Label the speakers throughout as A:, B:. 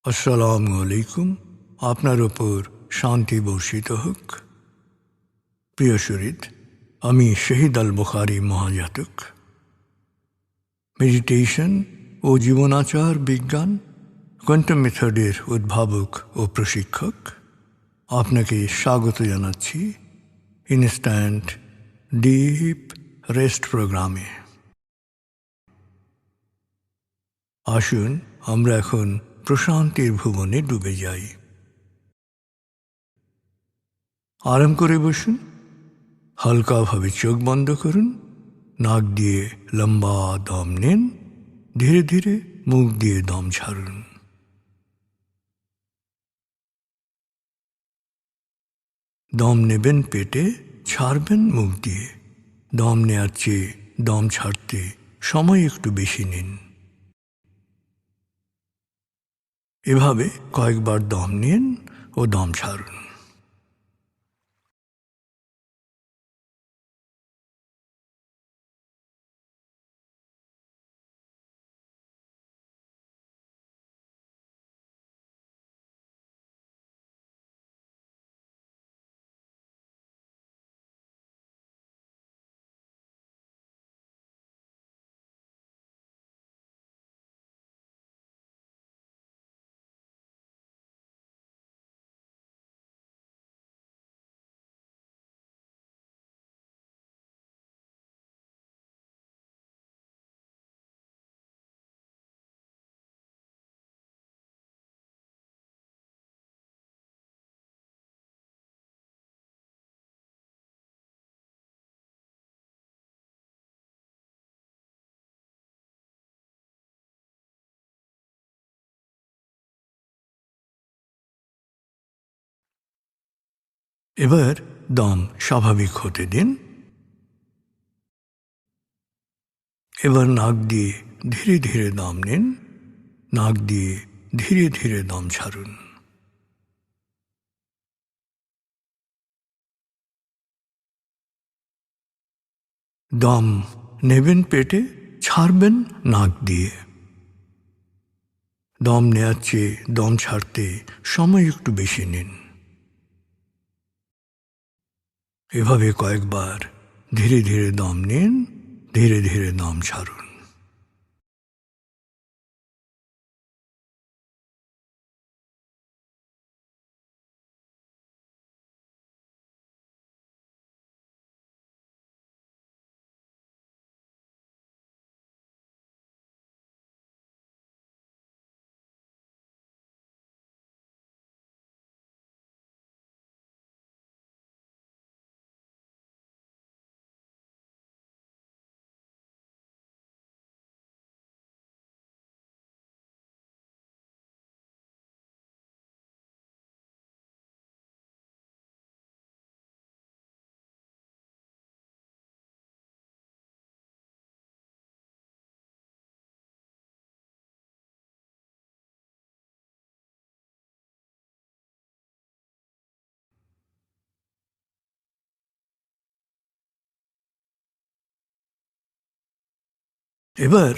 A: আসসালামু আলাইকুম। আপনার ওপর শান্তি বর্ষিত হোক। প্রিয় শরীদ, আমি শহীদ আল বুখারি মহাজাতক, মেডিটেশন ও জীবনাচার বিজ্ঞান কোয়ান্টাম মেথডের উদ্ভাবক ও প্রশিক্ষক। আপনাকে স্বাগত জানাচ্ছি ইনস্ট্যান্ট ডিপ রেস্ট প্রোগ্রামে। আসুন আমরা এখন প্রশান্তির ভুবনে ডুবে যাই। আরাম করে বসুন, হালকাভাবে চোখ বন্ধ করুন, নাক দিয়ে লম্বা দম নিন, ধীরে ধীরে মুখ দিয়ে দম ছাড়ুন। দম নেবেন পেটে, ছাড়বেন মুখ দিয়ে। দম নেওয়ার চেয়ে দম ছাড়তে সময় একটু বেশি নিন। এভাবে কয়েকবার দম নিন ও দম ছাড়ুন। এবার দম স্বাভাবিক হতে দিন। এবার নাক দিয়ে ধীরে ধীরে দম নিন, নাক দিয়ে ধীরে ধীরে দম ছাড়ুন। দম নেবেন পেটে, ছাড়বেন নাক দিয়ে। দম নেওয়ার চেয়ে দম ছাড়তে সময় একটু বেশি নিন। এভাবে কয়েকবার ধীরে ধীরে দম নিন, ধীরে ধীরে দম ছাড়ুন। এবার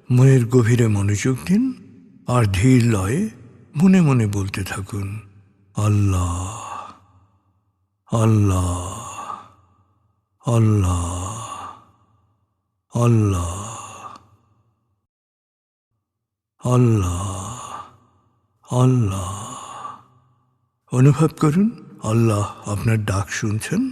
A: মনের গভীরে মনোযোগ দিন আর ধীর লয়ে মনে মনে বলতে থাকুন, আল্লাহ আল্লাহ আল্লাহ আল্লাহ আল্লাহ আল্লাহ। অনুভব করুন আল্লাহ আপনার ডাক শুনছেন।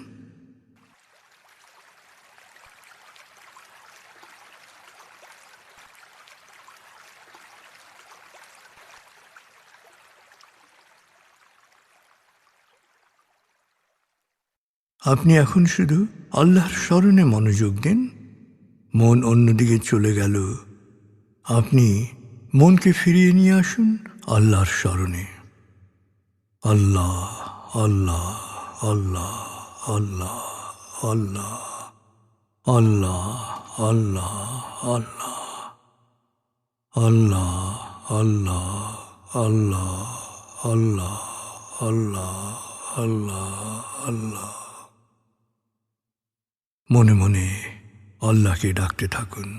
A: আপনি এখন শুধু আল্লাহর স্মরণে মনোযোগ দিন। মন অন্যদিকে চলে গেল, আপনি মনকে ফিরিয়ে নিয়ে আসুন আল্লাহর স্মরণে। আল্লাহ আল্লাহ আল্লাহ আল্লাহ আল্লাহ আল্লাহ আল্লাহ আল্লাহ আল্লাহ আল্লাহ আল্লাহ আল্লাহ আল্লাহ আল্লাহ। মনে মনে আল্লাহকে ডাকতে থাকুন।